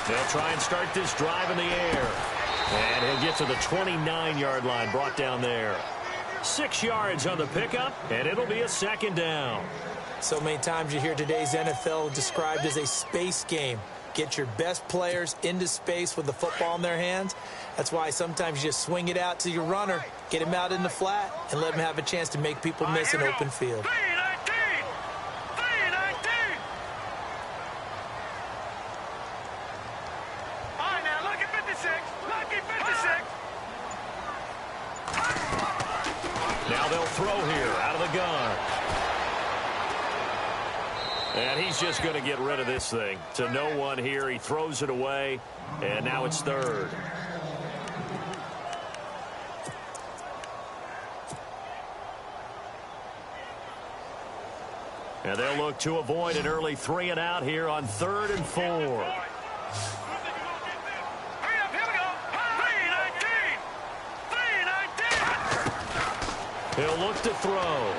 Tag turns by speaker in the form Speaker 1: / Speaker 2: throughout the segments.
Speaker 1: They'll try and start this drive in the air. And he'll get to the 29-yard line, brought down there. 6 yards on the pickup, and it'll be a second down.
Speaker 2: So many times you hear today's NFL described as a space game. Get your best players into space with the football in their hands. That's why sometimes you just swing it out to your runner, get him out in the flat, and let him have a chance to make people miss an open field.
Speaker 1: Now they'll throw here out of the gun. And he's just going to get rid of this thing. To no one here. He throws it away. And now it's third. And they'll look to avoid an early 3 and out here on 3rd and 4. He'll look to throw.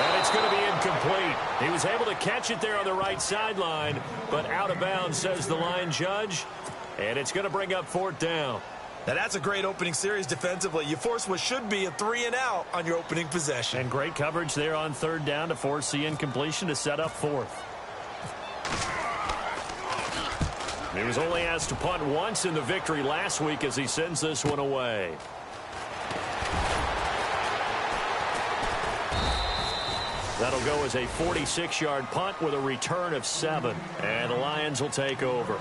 Speaker 1: And it's going to be incomplete. He was able to catch it there on the right sideline, but out of bounds, says the line judge. And it's going to bring up 4th down.
Speaker 2: Now that's a great opening series defensively. You force what should be a 3 and out on your opening possession.
Speaker 1: And great coverage there on 3rd down to force the incompletion to set up 4th. He was only asked to punt once in the victory last week as he sends this one away. That'll go as a 46-yard punt with a return of 7. And the Lions will take over.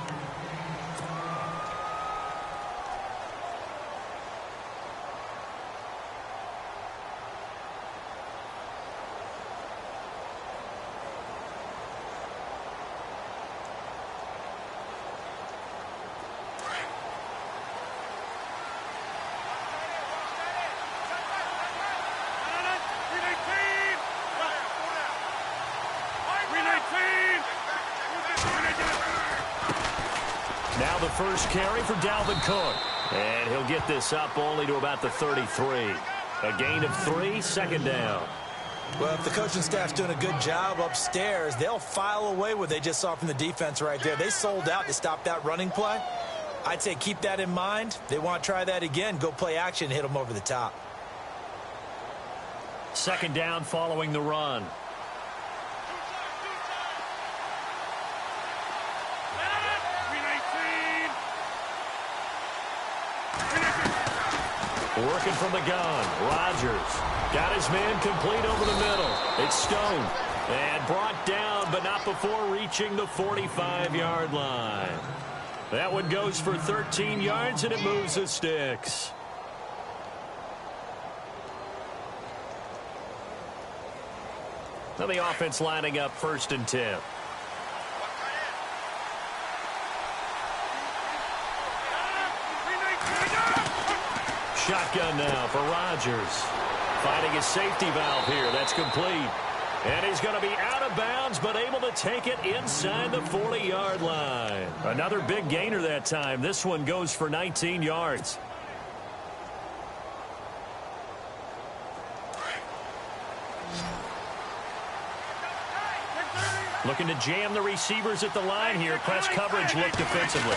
Speaker 1: Now the first carry for Dalvin Cook. And he'll get this up only to about the 33. A gain of 3, 2nd down.
Speaker 2: Well, if the coaching staff's doing a good job upstairs, they'll file away what they just saw from the defense right there. They sold out to stop that running play. I'd say keep that in mind. They want to try that again. Go play action and hit them over the top.
Speaker 1: 2nd down following the run. Working from the gun, Rodgers got his man complete over the middle. It's Stone and brought down, but not before reaching the 45-yard line. That one goes for 13 yards, and it moves the sticks. Now the offense lining up 1st and 10. Shotgun now for Rodgers. Finding his safety valve here. That's complete. And he's going to be out of bounds, but able to take it inside the 40-yard line. Another big gainer that time. This one goes for 19 yards. Looking to jam the receivers at the line here. Press coverage look defensively.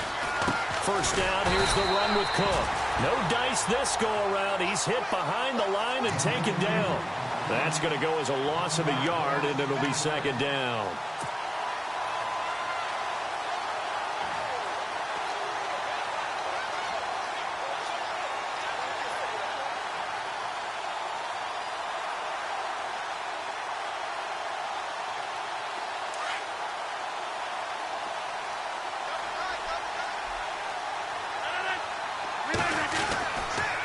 Speaker 1: 1st down, here's the run with Cook. No dice this go-around. He's hit behind the line and taken down. That's going to go as a loss of a yard, and it'll be 2nd down.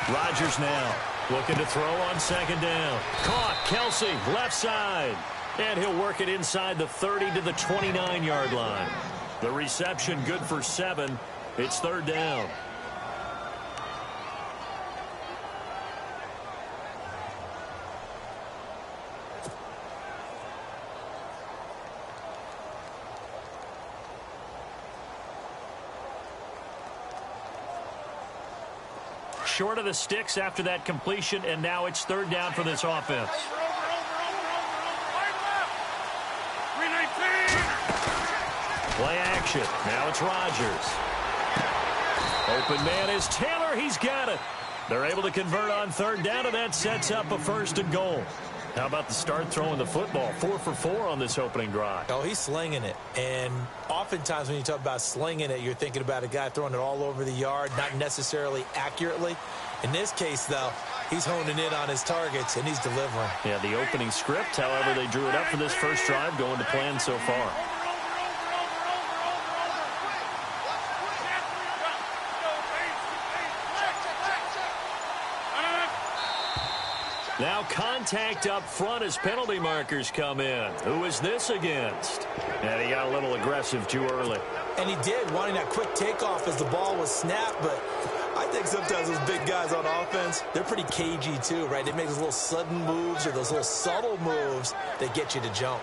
Speaker 1: Rodgers now looking to throw on 2nd down. Caught. Kelsey, left side. And he'll work it inside the 30 to the 29-yard line. The reception good for 7. It's 3rd down. Short of the sticks after that completion, and now it's 3rd down for this offense. Play action. Now it's Rodgers. Open man is Taylor. He's got it. They're able to convert on third down, and that sets up a 1st and goal. How about the start throwing the football? 4 for 4 on this opening drive.
Speaker 2: Oh, he's slinging it. And oftentimes when you talk about slinging it, you're thinking about a guy throwing it all over the yard, not necessarily accurately. In this case, though, he's honing in on his targets, and he's delivering.
Speaker 1: Yeah, the opening script, however, they drew it up for this first drive, going to plan so far. Now contact up front as penalty markers come in. Who is this against? And he got a little aggressive too early.
Speaker 2: And he did, wanting that quick takeoff as the ball was snapped. But I think sometimes those big guys on offense, they're pretty cagey too, right? They make those little sudden moves or those little subtle moves that get you to jump.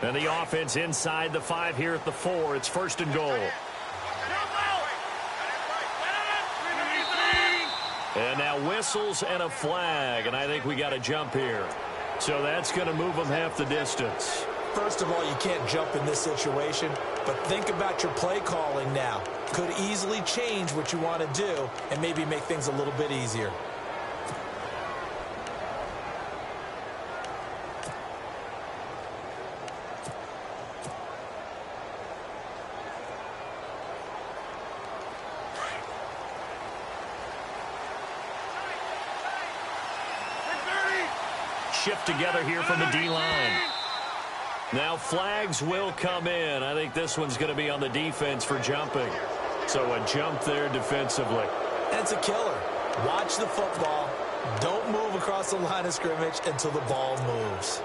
Speaker 1: And the offense inside the 5 here at the 4. It's 1st and goal. And now whistles and a flag, and I think we got a jump here. So that's going to move them half the distance.
Speaker 2: First of all, you can't jump in this situation, but think about your play calling now. Could easily change what you want to do and maybe make things a little bit easier.
Speaker 1: Shift together here from the D-line. Now flags will come in. I think this one's going to be on the defense for jumping. So a jump there defensively.
Speaker 2: That's a killer. Watch the football. Don't move across the line of scrimmage until the ball moves.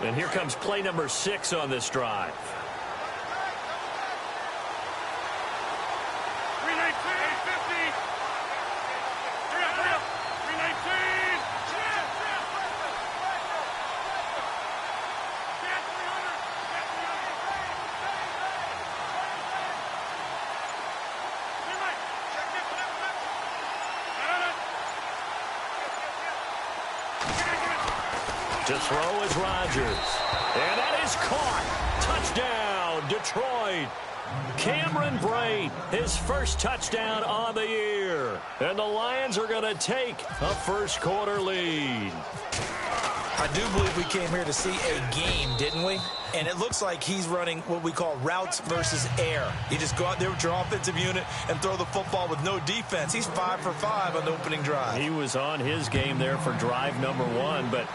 Speaker 1: And here comes play number 6 on this drive. To throw is Rodgers. And that is caught. Touchdown, Detroit. Cameron Brate, his first touchdown on the year. And the Lions are going to take a first-quarter lead.
Speaker 2: I do believe we came here to see a game, didn't we? And it looks like he's running what we call routes versus air. You just go out there with your offensive unit and throw the football with no defense. He's 5 for 5 on the opening drive.
Speaker 1: He was on his game there for drive number 1, but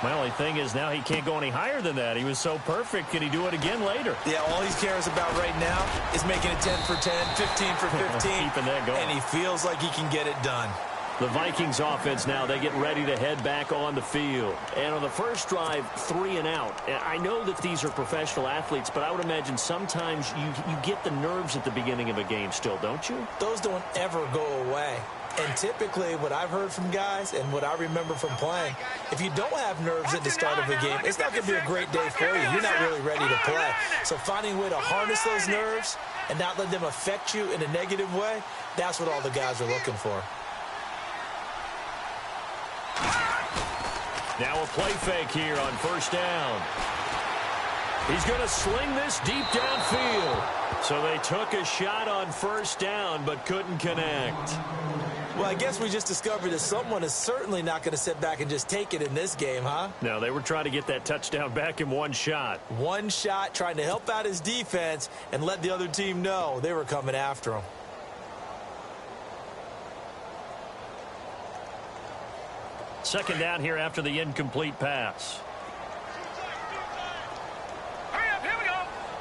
Speaker 1: my only thing is now he can't go any higher than that. He was so perfect. Can he do it again later?
Speaker 2: Yeah, all he cares about right now is making it 10 for 10, 15 for 15.
Speaker 1: Keeping that going.
Speaker 2: And he feels like he can get it done.
Speaker 1: The Vikings offense now, they get ready to head back on the field. And on the first drive, 3 and out. I know that these are professional athletes, but I would imagine sometimes you get the nerves at the beginning of a game still, don't you?
Speaker 2: Those don't ever go away. And typically what I've heard from guys and what I remember from playing, if you don't have nerves at the start of a game, it's not going to be a great day for you. You're not really ready to play. So finding a way to harness those nerves and not let them affect you in a negative way, that's what all the guys are looking for.
Speaker 1: Now a play fake here on first down. He's going to sling this deep downfield. So they took a shot on first down but couldn't connect.
Speaker 2: Well, I guess we just discovered that someone is certainly not going to sit back and just take it in this game, huh?
Speaker 1: No, they were trying to get that touchdown back in one shot.
Speaker 2: One shot, trying to help out his defense and let the other team know they were coming after him.
Speaker 1: Second down here after the incomplete pass.
Speaker 3: Hurry up, here we go.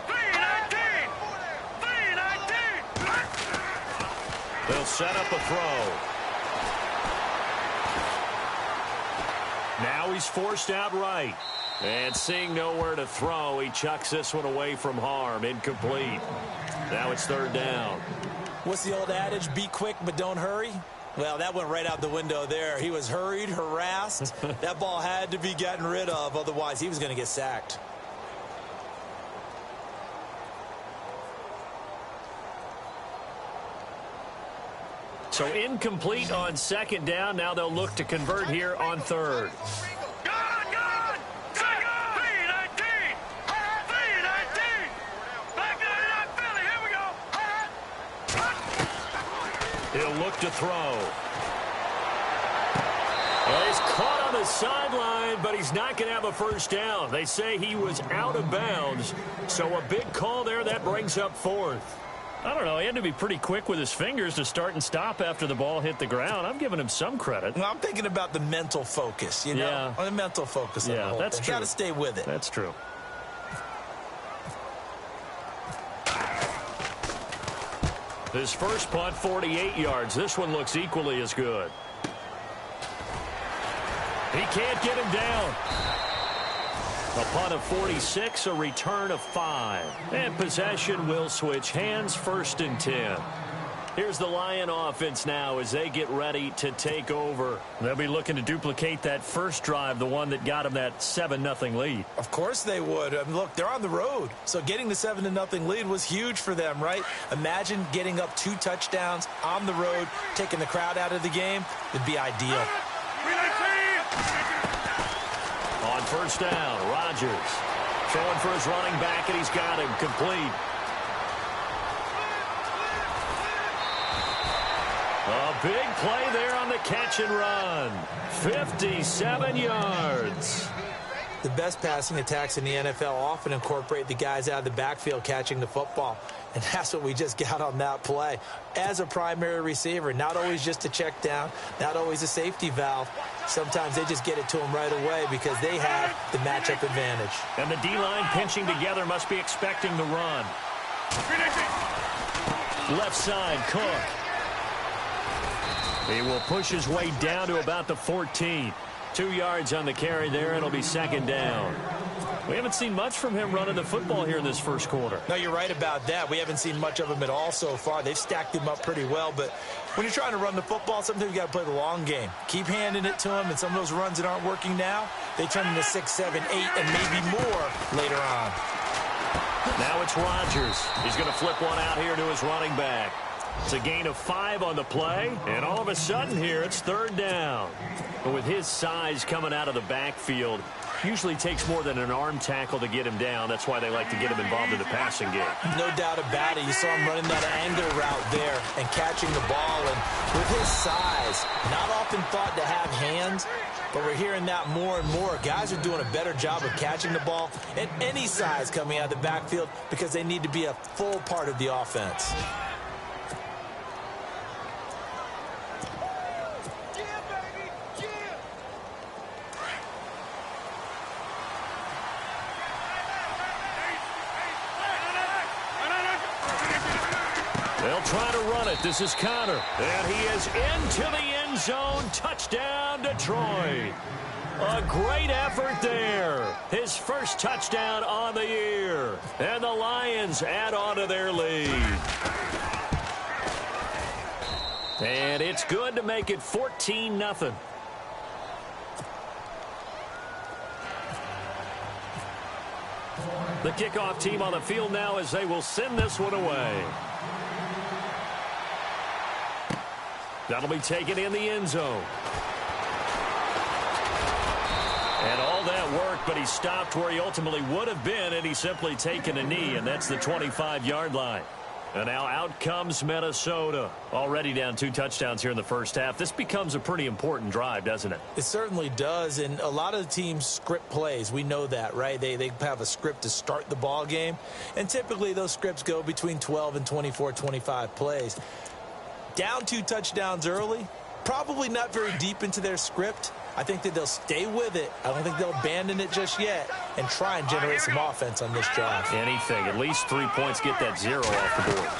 Speaker 3: 3-19. 3-19.
Speaker 1: They'll set up a throw. Now he's forced out right. And seeing nowhere to throw, he chucks this one away from harm. Incomplete. Now it's third down.
Speaker 2: What's the old adage? Be quick, but don't hurry. Well, that went right out the window there. He was hurried, harassed. That ball had to be gotten rid of, otherwise he was going to get sacked.
Speaker 1: So incomplete on second down. Now they'll look to convert here on third.
Speaker 3: Good! Second! 3-19! 3-19! Back to the Philly, here we go!
Speaker 1: He'll look to throw. Well, he's caught on the sideline, but he's not going to have a first down. They say he was out of bounds, so a big call there. That brings up fourth. I don't know. He had to be pretty quick with his fingers to start and stop after the ball hit the ground. I'm giving him some credit.
Speaker 2: Well, I'm thinking about the mental focus, you know?
Speaker 1: Yeah.
Speaker 2: On the mental focus.
Speaker 1: Yeah, that's true.
Speaker 2: Got to stay with it.
Speaker 1: That's true. His first punt, 48 yards. This one looks equally as good. He can't get him down. A punt of 46, a return of 5. And possession will switch hands, 1st and 10. Here's the Lion offense now as they get ready to take over. They'll be looking to duplicate that first drive, the one that got them that 7-0 lead.
Speaker 2: Of course they would. I mean, look, they're on the road. So getting the 7-0 lead was huge for them, right? Imagine getting up 2 touchdowns on the road, taking the crowd out of the game. It'd be ideal.
Speaker 1: On first down, Rodgers throwing for his running back, and he's got him complete. A big play there on the catch and run. 57 yards.
Speaker 2: The best passing attacks in the NFL often incorporate the guys out of the backfield catching the football. And that's what we just got on that play. As a primary receiver, not always just a check down, not always a safety valve. Sometimes they just get it to them right away because they have the matchup advantage.
Speaker 1: And the D-line pinching together must be expecting the run. Left side, Cook. He will push his way down to about the 14. 2 yards on the carry there. It'll be second down. We haven't seen much from him running the football here in this first quarter.
Speaker 2: No, you're right about that. We haven't seen much of him at all so far. They've stacked him up pretty well, but when you're trying to run the football, sometimes you got to play the long game. Keep handing it to him, and some of those runs that aren't working now, they turn into 6, 7, 8, and maybe more later on.
Speaker 1: Now it's Rodgers. He's going to flip one out here to his running back. It's a gain of 5 on the play, and all of a sudden here it's third down. But with his size coming out of the backfield, usually takes more than an arm tackle to get him down. That's why they like to get him involved in the passing game.
Speaker 2: No doubt about it. You saw him running that angle route there and catching the ball. And with his size, not often thought to have hands, but we're hearing that more and more. Guys are doing a better job of catching the ball at any size coming out of the backfield because they need to be a full part of the offense.
Speaker 1: They'll try to run it. This is Connor. And he is into the end zone. Touchdown, Detroit. A great effort there. His first touchdown on the year. And the Lions add on to their lead. And it's good to make it 14-0. The kickoff team on the field now as they will send this one away. That'll be taken in the end zone. And all that work, but he stopped where he ultimately would have been, and he's simply taken a knee, and that's the 25-yard line. And now out comes Minnesota. Already down 2 touchdowns here in the first half. This becomes a pretty important drive, doesn't it?
Speaker 2: It certainly does, and a lot of the teams script plays. We know that, right? They have a script to start the ball game, and typically those scripts go between 12 and 24, 25 plays. Down 2 touchdowns early, probably not very deep into their script. I think that they'll stay with it. I don't think they'll abandon it just yet and try and generate some offense on this drive.
Speaker 1: Anything. At least 3 points, get that 0 off the board.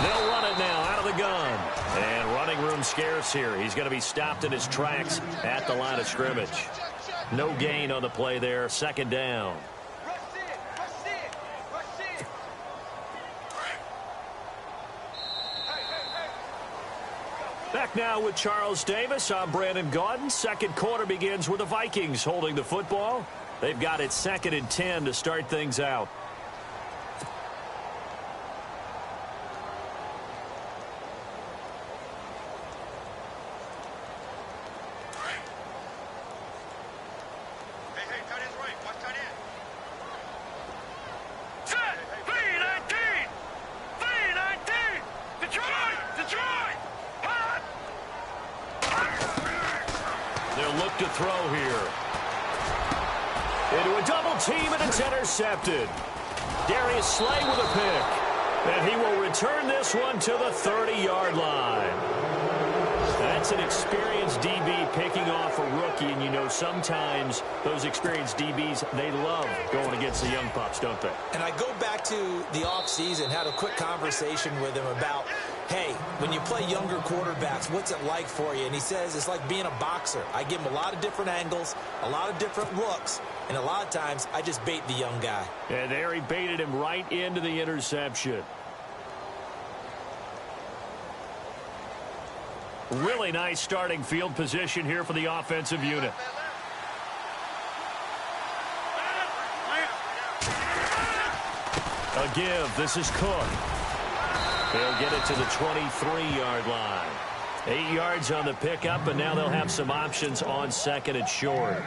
Speaker 1: They'll run it now out of the gun. And running room scarce here. He's going to be stopped in his tracks at the line of scrimmage. No gain on the play there. Second down. Back now with Charles Davis. I'm Brandon Gaudin. Second quarter begins with the Vikings holding the football. They've got it 2nd and 10 to start things out. to throw here. Into a double team, and it's intercepted. Darius Slay with a pick. And he will return this one to the 30-yard line. That's an experienced DB picking off a rookie, and you know sometimes those experienced DBs, they love going against the young pups, don't they?
Speaker 2: And I go back to the offseason, had a quick conversation with him about, hey, when you play younger quarterbacks, what's it like for you? And he says it's like being a boxer. I give him a lot of different angles, a lot of different looks, and a lot of times I just bait the young guy.
Speaker 1: And there he baited him right into the interception. Really nice starting field position here for the offensive unit. A give. This is Cook. He'll get it to the 23-yard line. 8 yards on the pickup, and now they'll have some options on second and short.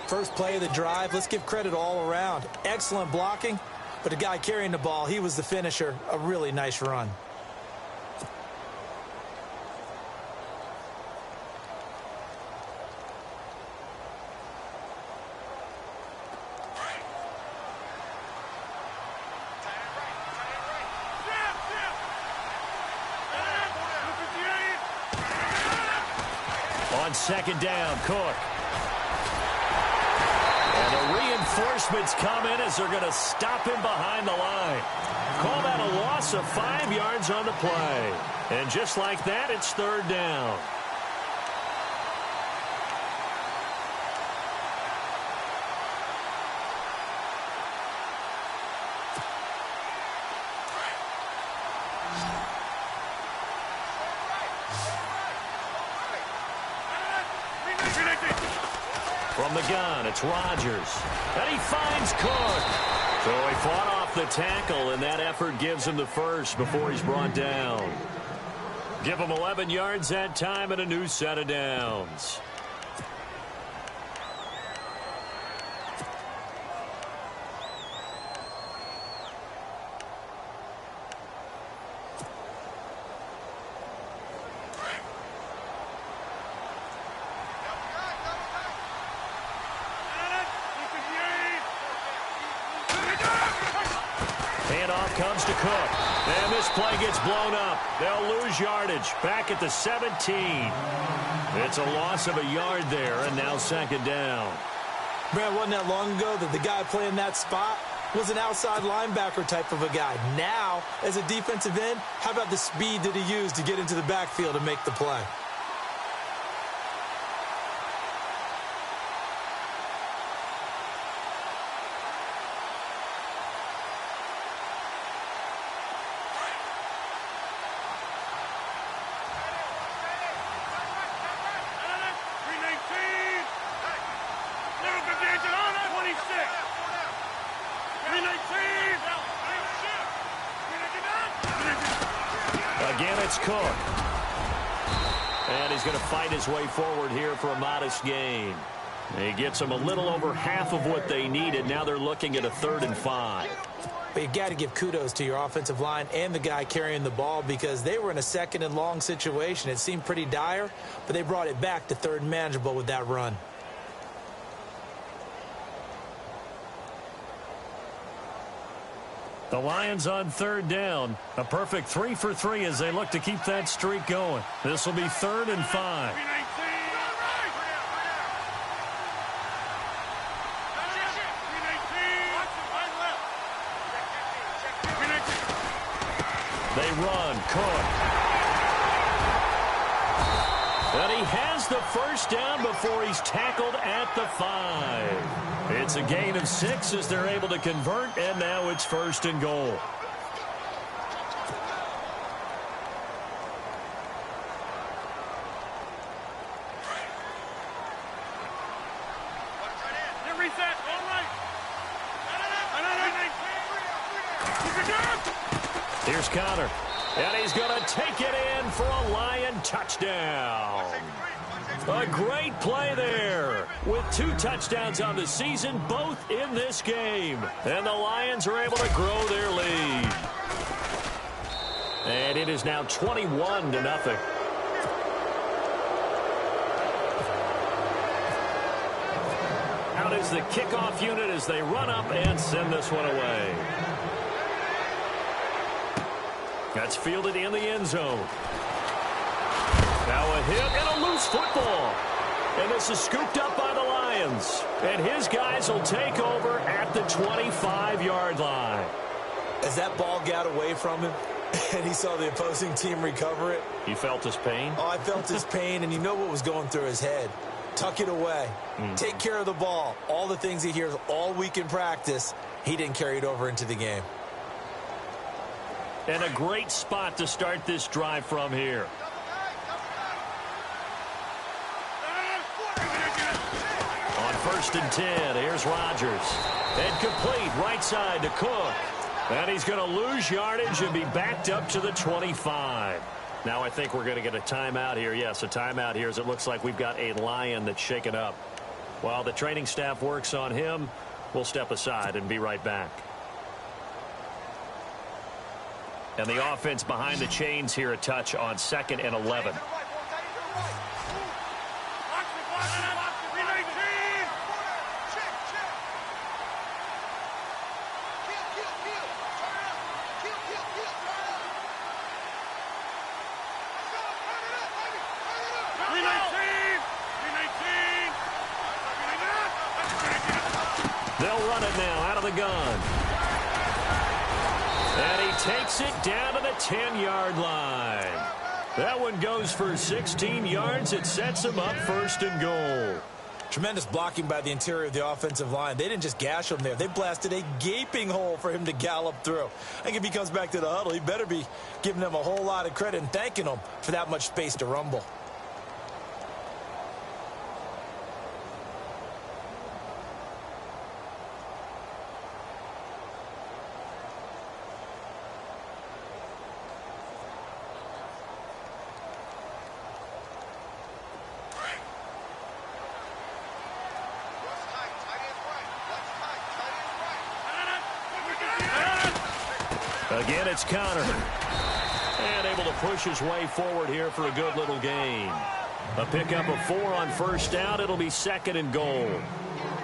Speaker 2: First play of the drive, let's give credit all around. Excellent blocking, but the guy carrying the ball, he was the finisher. A really nice run.
Speaker 1: On second down, Cook. And the reinforcements come in as they're going to stop him behind the line. Call that a loss of 5 yards on the play. And just like that, it's third down. From the gun, it's Rodgers. And he finds Cook. So he fought off the tackle, and that effort gives him the first before he's brought down. Give him 11 yards that time and a new set of downs. Handoff comes to Cook. And this play gets blown up. They'll lose yardage. Back at the 17. It's a loss of a yard there, and now second down.
Speaker 2: Brad, wasn't that long ago that the guy playing that spot was an outside linebacker type of a guy. Now, as a defensive end, how about the speed that he used to get into the backfield and make the play?
Speaker 1: Again, it's Cook. And he's going to fight his way forward here for a modest gain. He gets them a little over half of what they needed. Now they're looking at a 3rd and 5.
Speaker 2: But you got to give kudos to your offensive line and the guy carrying the ball because they were in a 2nd and long situation. It seemed pretty dire, but they brought it back to 3rd and manageable with that run.
Speaker 1: The Lions on 3rd down. A perfect 3 for 3 as they look to keep that streak going. This will be 3rd and 5. They run. Cook. And he has the first down before he's tackled at the 5. It's a gain of 6 as they're able to convert, and now it's 1st and goal. Here's Connor. And he's going to take it in for a Lion touchdown. A great play there. With 2 touchdowns on the season, both in this game. And the Lions are able to grow their lead. And it is now 21-0. is the kickoff unit as they run up and send this one away. That's fielded in the end zone. Now a hit and a loose football. And this is scooped up by the Lions. And his guys will take over at the 25-yard line.
Speaker 2: As that ball got away from him and he saw the opposing team recover it.
Speaker 1: You felt his pain?
Speaker 2: Oh, I felt his pain, and you know what was going through his head. Tuck it away. Take care of the ball. All the things he hears all week in practice, he didn't carry it over into the game.
Speaker 1: And a great spot to start this drive from here. On 1st and 10, here's Rodgers. And complete right side to Cook. And he's going to lose yardage and be backed up to the 25. Now I think we're going to get a timeout here. Yes, a timeout here as it looks like we've got a Lion that's shaken up. While the training staff works on him, we'll step aside and be right back. And the offense behind the chains here, a touch on 2nd and 11. They'll run it now out of the gun. And he takes it down to the 10-yard line. That one goes for 16 yards. It sets him up 1st and goal.
Speaker 2: Tremendous blocking by the interior of the offensive line. They didn't just gash him there. They blasted a gaping hole for him to gallop through. I think if he comes back to the huddle, he better be giving them a whole lot of credit and thanking them for that much space to rumble.
Speaker 1: Again, it's Connor. And able to push his way forward here for a good little gain. A pickup of 4 on 1st down. It'll be 2nd and goal.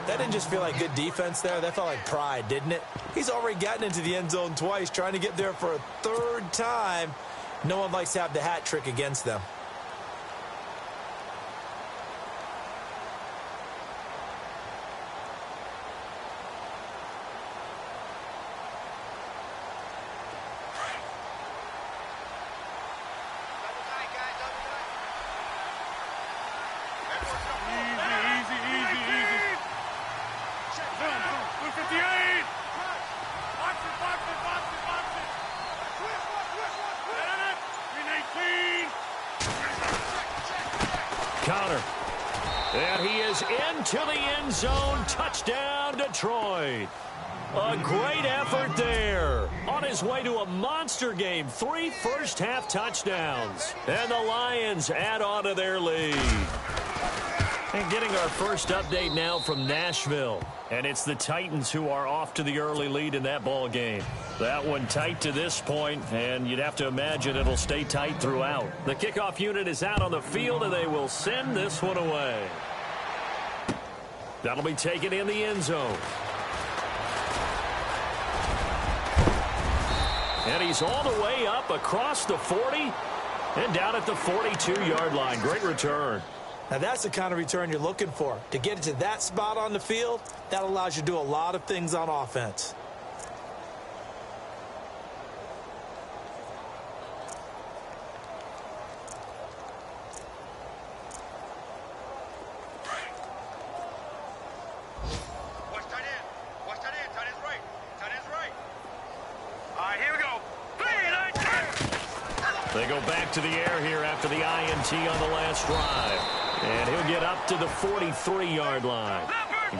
Speaker 2: That didn't just feel like good defense there. That felt like pride, didn't it? He's already gotten into the end zone twice, trying to get there for a 3rd time. No one likes to have the hat trick against them.
Speaker 1: Connor. And he is into the end zone. Touchdown, Detroit. A great effort there. On his way to a monster game. 3 first-half touchdowns. And the Lions add on to their lead. And getting our first update now from Nashville. And it's the Titans who are off to the early lead in that ball game. That one tight to this point, and you'd have to imagine it'll stay tight throughout. The kickoff unit is out on the field, and they will send this one away. That'll be taken in the end zone. And he's all the way up across the 40 and down at the 42-yard line. Great return.
Speaker 2: Now, that's the kind of return you're looking for. To get it to that spot on the field, that allows you to do a lot of things on offense.
Speaker 3: Watch tight end. Watch tight end. Tight end's right. Tight end's right. All right, here we go.
Speaker 1: They go back to the air here after the INT on the last drive. And he'll get up to the 43-yard line.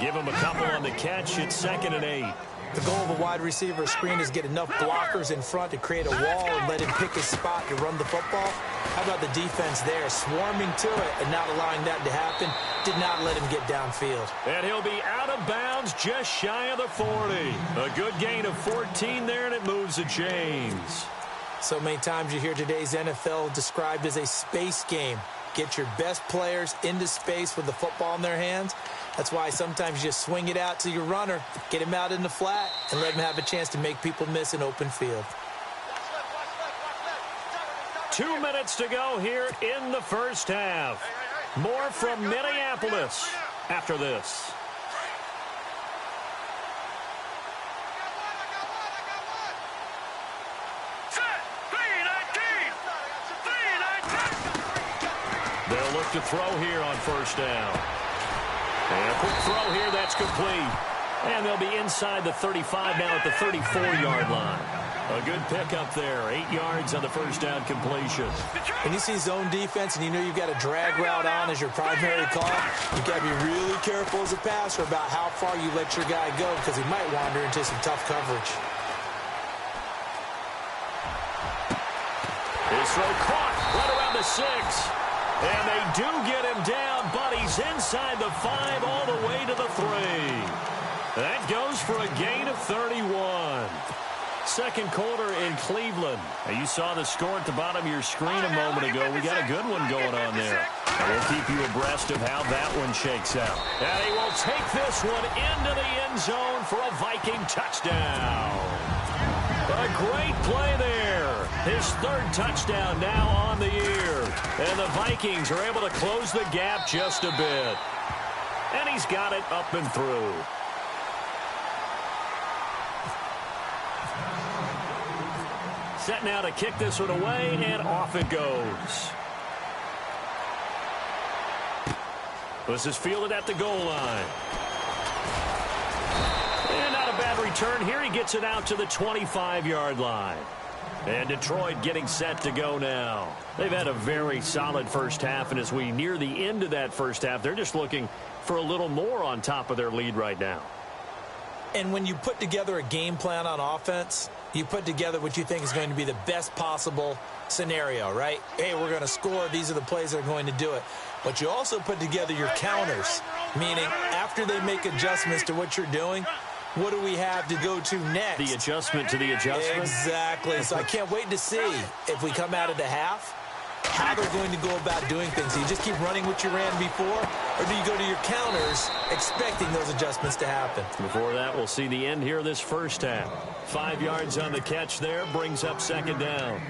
Speaker 1: Give him a couple on the catch. It's 2nd and 8.
Speaker 2: The goal of a wide receiver screen is get enough blockers in front to create a wall and let him pick his spot to run the football. How about the defense there, swarming to it and not allowing that to happen? Did not let him get downfield.
Speaker 1: And he'll be out of bounds just shy of the 40. A good gain of 14 there, and it moves the chains.
Speaker 2: So many times you hear today's NFL described as a space game. Get your best players into space with the football in their hands. That's why sometimes you just swing it out to your runner, get him out in the flat, and let him have a chance to make people miss an open field.
Speaker 1: 2 minutes to go here in the first half. More from Minneapolis after this. They'll look to throw here on first down. And a quick throw here, that's complete. And they'll be inside the 35 now at the 34-yard line. A good pickup there, 8 yards on the first down completion.
Speaker 2: When you see zone defense and you know you've got a drag route on as your primary call, you've got to be really careful as a passer about how far you let your guy go because he might wander into some tough coverage.
Speaker 1: His throw caught right around the 6. And they do get him down, but he's inside the 5 all the way to the 3. That goes for a gain of 31. Second quarter in Cleveland. Now, you saw the score at the bottom of your screen a moment ago. We got a good one going on there. And we'll keep you abreast of how that one shakes out. And he will take this one into the end zone for a Viking touchdown. A great play there. His third touchdown now on the year. And the Vikings are able to close the gap just a bit. And he's got it up and through. Set now to kick this one away, and off it goes. This is fielded at the goal line. And not a bad return here. He gets it out to the 25-yard line. And Detroit getting set to go now. They've had a very solid first half, and as we near the end of that first half, they're just looking for a little more on top of their lead right now.
Speaker 2: And when you put together a game plan on offense, you put together what you think is going to be the best possible scenario, right? Hey, we're going to score. These are the plays that are going to do it. But you also put together your counters, meaning after they make adjustments to what you're doing, what do we have to go to next?
Speaker 1: The adjustment to the adjustment?
Speaker 2: Exactly. So I can't wait to see if we come out of the half, how they're going to go about doing things. Do you just keep running what you ran before, or do you go to your counters expecting those adjustments to happen?
Speaker 1: Before that, we'll see the end here of this first half. 5 yards on the catch there, brings up second down.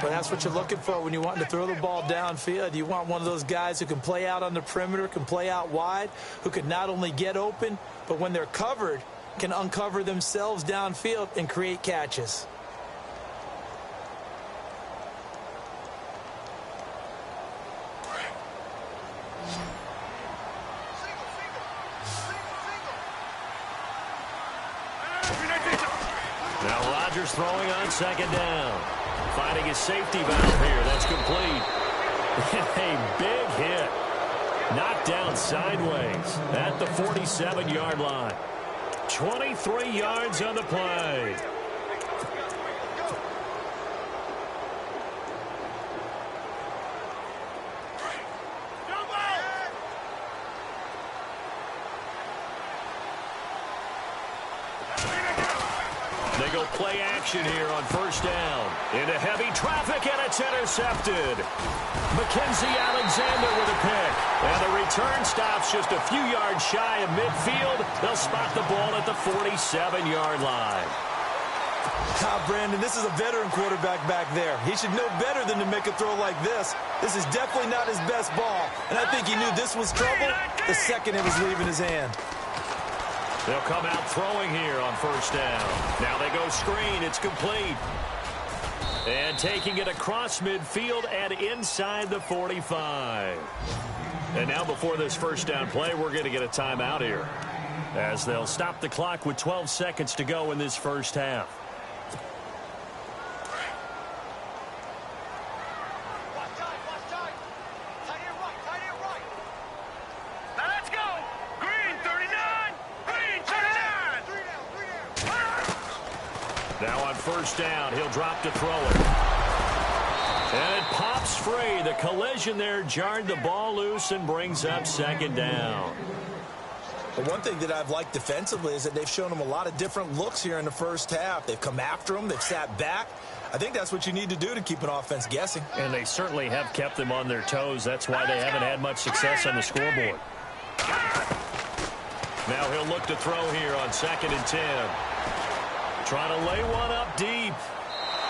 Speaker 2: But that's what you're looking for when you want to throw the ball downfield. You want one of those guys who can play out on the perimeter, can play out wide, who can not only get open, but when they're covered, can uncover themselves downfield and create catches.
Speaker 1: Now Rodgers throwing on second down. Finding his safety valve here. That's complete. A big hit. Knocked down sideways at the 47-yard line. 23 yards on the play. They go play action here on first down. Into heavy traffic, and it's intercepted. Mackenzie Alexander with a pick. And the return stops just a few yards shy of midfield. They'll spot the ball at the 47-yard line.
Speaker 2: Brandon, this is a veteran quarterback back there. He should know better than to make a throw like this. This is definitely not his best ball. And I think he knew this was trouble the second it was leaving his hand.
Speaker 1: They'll come out throwing here on first down. Now they go screen. It's complete. And taking it across midfield and inside the 45. And now before this first down play, we're going to get a timeout here, as they'll stop the clock with 12 seconds to go in this first half. Now on first down, he'll drop to throw it. And it pops free. The collision there jarred the ball loose and brings up second down.
Speaker 2: But one thing that I've liked defensively is that they've shown them a lot of different looks here in the first half. They've come after them. They've sat back. I think that's what you need to do to keep an offense guessing.
Speaker 1: And they certainly have kept them on their toes. That's why they haven't had much success on the scoreboard. Now he'll look to throw here on 2nd and 10. Trying to lay one up deep.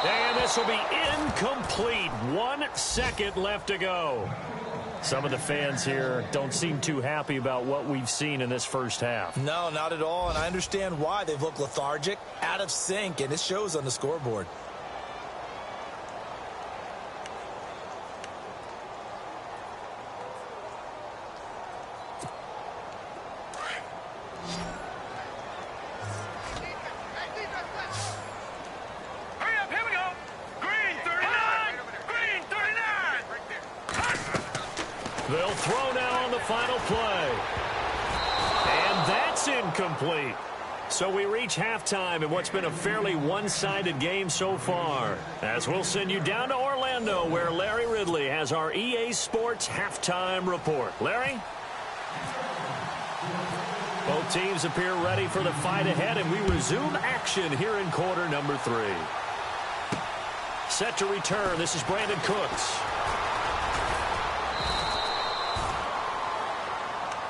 Speaker 1: And this will be incomplete. 1 second left to go. Some of the fans here don't seem too happy about what we've seen in this first half.
Speaker 2: No, not at all, and I understand why. They've looked lethargic, out of sync, and it shows on the scoreboard.
Speaker 1: They'll throw now on the final play. And that's incomplete. So we reach halftime in what's been a fairly one-sided game so far. As we'll send you down to Orlando, where Larry Ridley has our EA Sports halftime report. Larry? Both teams appear ready for the fight ahead, and we resume action here in quarter number 3. Set to return, this is Brandon Cooks.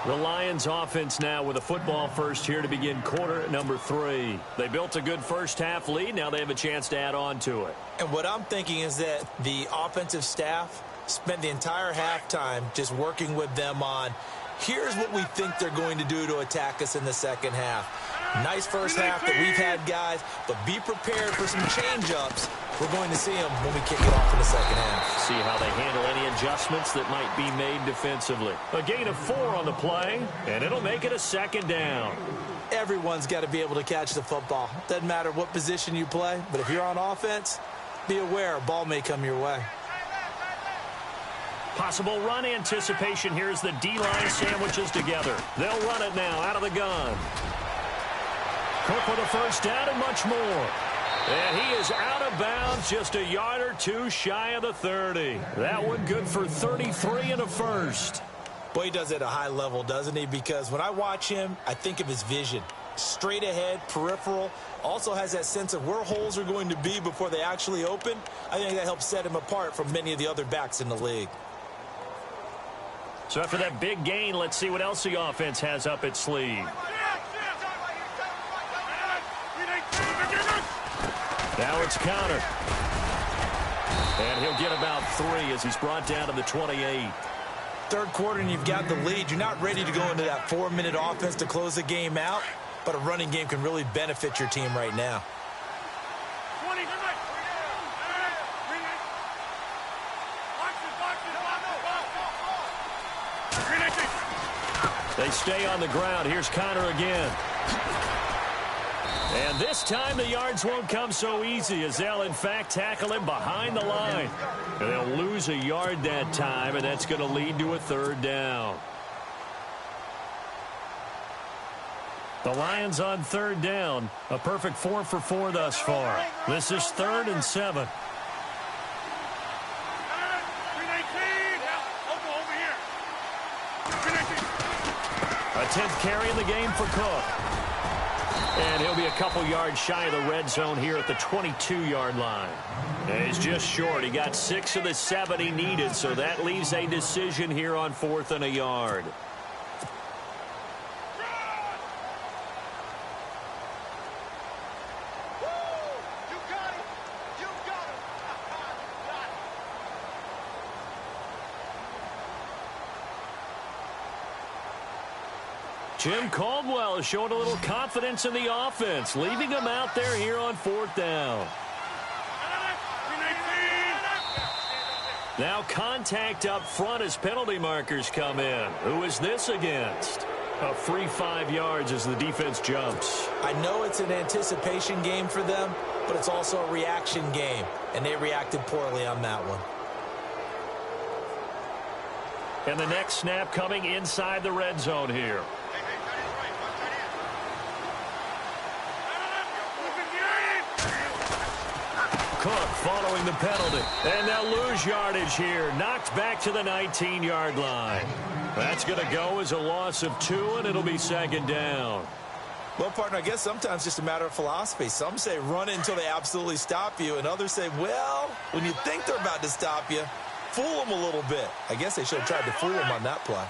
Speaker 1: The Lions offense now with a football first here to begin quarter number 3. They built a good first half lead. Now they have a chance to add on to it.
Speaker 2: And what I'm thinking is that the offensive staff spent the entire halftime just working with them on, here's what we think they're going to do to attack us in the second half. Nice first half that we've had, guys, but be prepared for some change-ups. We're going to see them when we kick it off in the second half.
Speaker 1: See how they handle any adjustments that might be made defensively. A gain of 4 on the play, and it'll make it a 2nd down.
Speaker 2: Everyone's got to be able to catch the football. Doesn't matter what position you play, but if you're on offense, be aware a ball may come your way.
Speaker 1: Possible run anticipation here as the D-line sandwiches together. They'll run it now out of the gun. Cook with a first down and much more. And he is out of bounds, just a yard or 2 shy of the 30. That one good for 33 and a first.
Speaker 2: Boy, he does it at a high level, doesn't he? Because when I watch him, I think of his vision. Straight ahead, peripheral, also has that sense of where holes are going to be before they actually open. I think that helps set him apart from many of the other backs in the league.
Speaker 1: So after that big gain, let's see what else the offense has up its sleeve. Now it's counter. And he'll get about 3 as he's brought down to the 28.
Speaker 2: Third quarter and you've got the lead. You're not ready to go into that 4-minute offense to close the game out, but a running game can really benefit your team right now.
Speaker 1: They stay on the ground. Here's Connor again. And this time the yards won't come so easy as they'll, in fact, tackle him behind the line. And they'll lose a yard that time, and that's going to lead to a 3rd down. The Lions on 3rd down. A perfect 4 for 4 thus far. This is 3rd and 7. A 10th carry in the game for Cook. And he'll be a couple yards shy of the red zone here at the 22-yard line. And he's just short. He got 6 of the 7 he needed, so that leaves a decision here on 4th and a yard. Jim Caldwell is showing a little confidence in the offense, leaving him out there here on 4th down. Now contact up front as penalty markers come in. Who is this against? A free 5 yards as the defense jumps.
Speaker 2: I know it's an anticipation game for them, but it's also a reaction game, and they reacted poorly on that one.
Speaker 1: And the next snap coming inside the red zone here. Cook following the penalty. And they'll lose yardage here. Knocked back to the 19-yard line. That's going to go as a loss of 2, and it'll be second down.
Speaker 2: Well, partner, I guess sometimes it's just a matter of philosophy. Some say run it until they absolutely stop you, and others say, well, when you think they're about to stop you, fool them a little bit. I guess they should have tried to fool them on that play.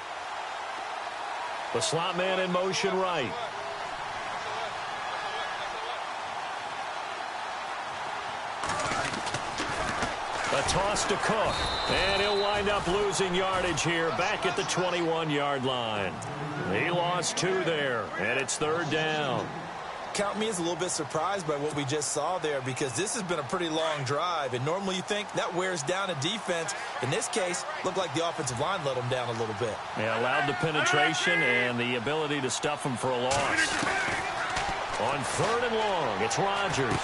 Speaker 1: The slot man in motion right. A toss to Cook. And he'll wind up losing yardage here back at the 21-yard line. He lost 2 there, and it's third down.
Speaker 2: Count me as a little bit surprised by what we just saw there, because this has been a pretty long drive, and normally you think that wears down a defense. In this case, looked like the offensive line let them down a little bit.
Speaker 1: Yeah, allowed the penetration and the ability to stuff them for a loss. On third and long, it's Rodgers.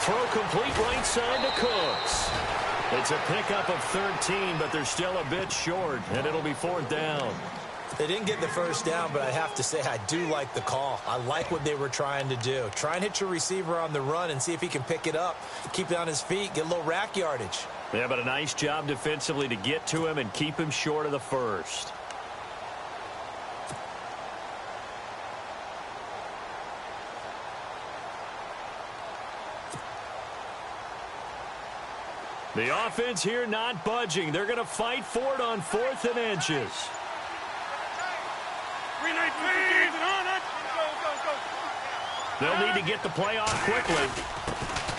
Speaker 1: Throw complete right side to Cooks. It's a pickup of 13, but they're still a bit short, and it'll be fourth down.
Speaker 2: They didn't get the first down, but I have to say I do like the call. I like what they were trying to do. Try and hit your receiver on the run and see if he can pick it up, keep it on his feet, get a little rack yardage.
Speaker 1: Yeah, but a nice job defensively to get to him and keep him short of the first. The offense here not budging. They're going to fight for it on 4th and inches. They'll need to get the play off quickly.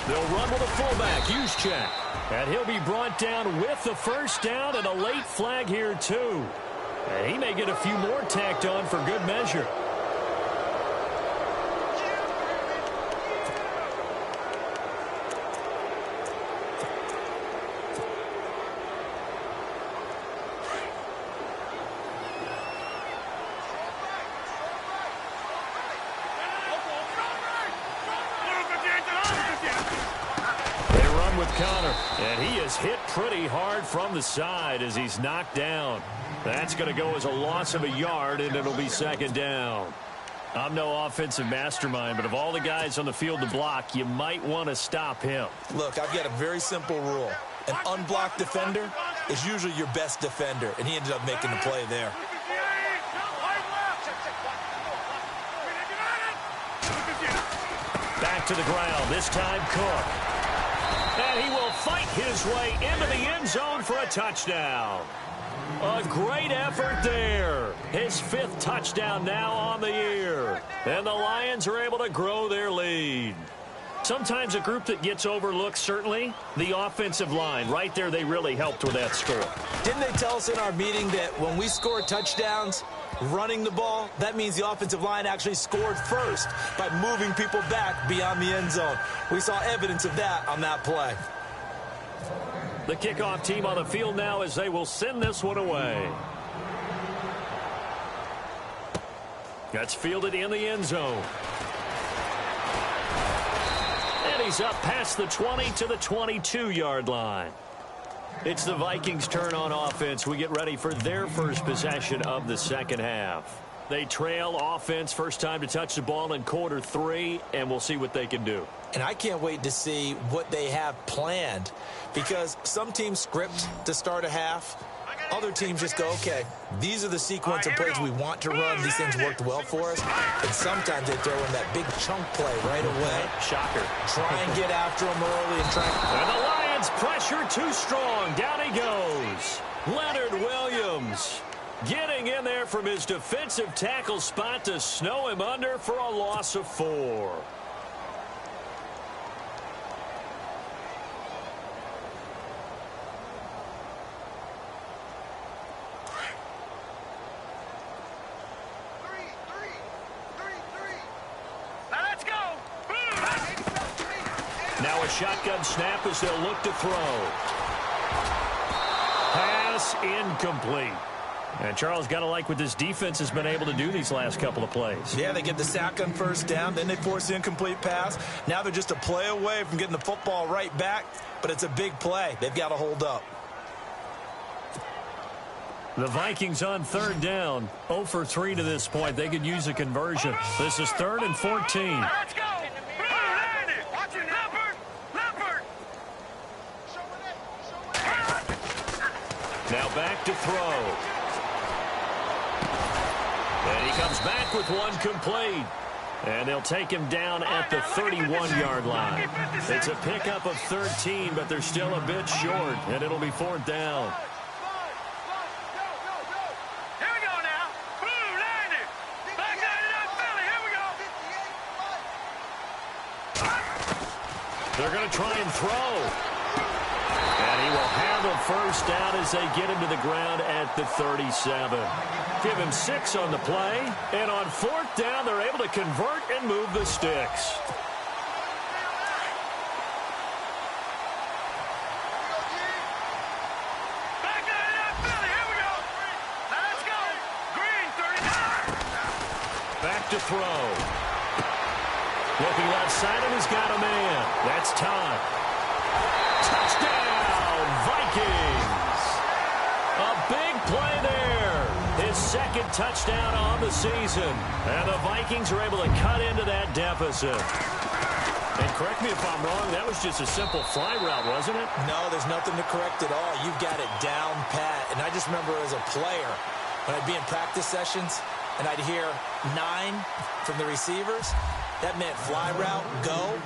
Speaker 1: They'll run with a fullback, Juszczyk. And he'll be brought down with the first down and a late flag here, too. And he may get a few more tacked on for good measure. And he is hit pretty hard from the side as he's knocked down. That's going to go as a loss of a yard, and it'll be second down. I'm no offensive mastermind, but of all the guys on the field to block, you might want to stop him.
Speaker 2: Look, I've got a very simple rule. An unblocked defender is usually your best defender, and he ended up making the play there.
Speaker 1: Back to the ground, this time Cook. And he will fight his way into the end zone for a touchdown. A great effort there. His 5th touchdown now on the year. And the Lions are able to grow their lead. Sometimes a group that gets overlooked, certainly, the offensive line. Right there, they really helped with that score.
Speaker 2: Didn't they tell us in our meeting that when we score touchdowns running the ball, that means the offensive line actually scored first by moving people back beyond the end zone? We saw evidence of that on that play.
Speaker 1: The kickoff team on the field now as they will send this one away. That's fielded in the end zone. And he's up past the 20 to the 22-yard line. It's the Vikings' turn on offense. We get ready for their first possession of the second half. They trail offense, first time to touch the ball in quarter 3, and we'll see what they can do.
Speaker 2: And I can't wait to see what they have planned, because some teams script to start a half. Other teams just go, okay, these are the sequence of plays we want to run. These things worked well for us. And sometimes they throw in that big chunk play right away.
Speaker 1: Shocker.
Speaker 2: Try and get after them early and try.
Speaker 1: And the Lions pressure too strong. Down he goes. Leonard Williams getting in there from his defensive tackle spot to snow him under for a loss of 4. Now a shotgun snap as they'll look to throw. Pass incomplete. And Charles, got to like what this defense has been able to do these last couple of plays.
Speaker 2: Yeah, they get the sack on first down, then they force the incomplete pass. Now they're just a play away from getting the football right back, but it's a big play. They've got to hold up.
Speaker 1: The Vikings on third down, 0 for 3 to this point. They could use a conversion. This is 3rd and 14.
Speaker 3: Let's go.
Speaker 1: Now back to throw. And he comes back with one complete. And they'll take him down at the 31-yard line. It's a pickup of 13, but they're still a bit short, and it'll be 4th down.
Speaker 3: Here we go now. Blue 90. Back 99 Philly. Here we go.
Speaker 1: They're going to try and throw. And he will have a first down as they get him to the ground at the 37. Give him 6 on the play. And on 4th down, they're able to convert and move the sticks.
Speaker 3: Back 99 Philly. Here we go. Let's go. Green 39.
Speaker 1: Back to throw. Looking left side, and he's got a man. That's time. Touchdown, Vikings. A big play there. His 2nd touchdown on the season. And the Vikings are able to cut into that deficit. And correct me if I'm wrong, that was just a simple fly route, wasn't it?
Speaker 2: No, there's nothing to correct at all. You've got it down pat. And I just remember as a player, when I'd be in practice sessions, and I'd hear 9 from the receivers, that meant fly route, go,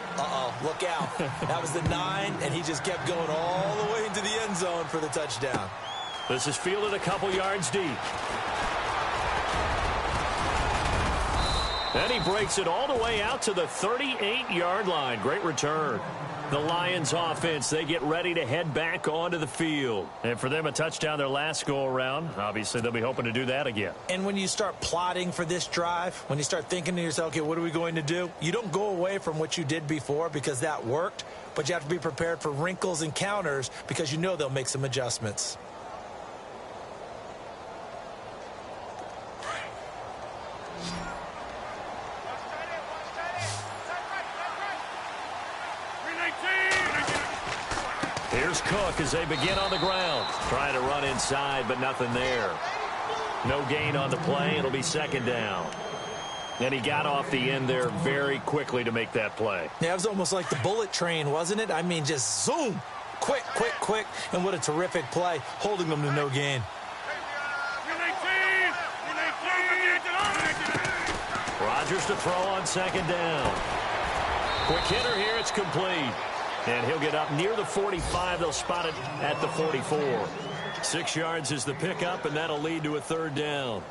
Speaker 2: look out. That was the 9, and he just kept going all the way into the end zone for the touchdown.
Speaker 1: This is fielded a couple yards deep. And he breaks it all the way out to the 38-yard line. Great return. The Lions offense, they get ready to head back onto the field. And for them, a touchdown their last go-around. Obviously, they'll be hoping to do that again.
Speaker 2: And when you start plotting for this drive, when you start thinking to yourself, okay, what are we going to do? You don't go away from what you did before because that worked, but you have to be prepared for wrinkles and counters because you know they'll make some adjustments.
Speaker 1: Here's Cook as they begin on the ground. Trying to run inside, but nothing there. No gain on the play. It'll be 2nd down. And he got off the end there very quickly to make that play.
Speaker 2: Yeah, it was almost like the bullet train, wasn't it? I mean, just zoom. Quick, quick, quick. And what a terrific play, holding them to no gain.
Speaker 1: Rodgers to throw on 2nd down. Quick hitter here. It's complete. And he'll get up near the 45. They'll spot it at the 44. 6 yards is the pickup, and that'll lead to a 3rd down.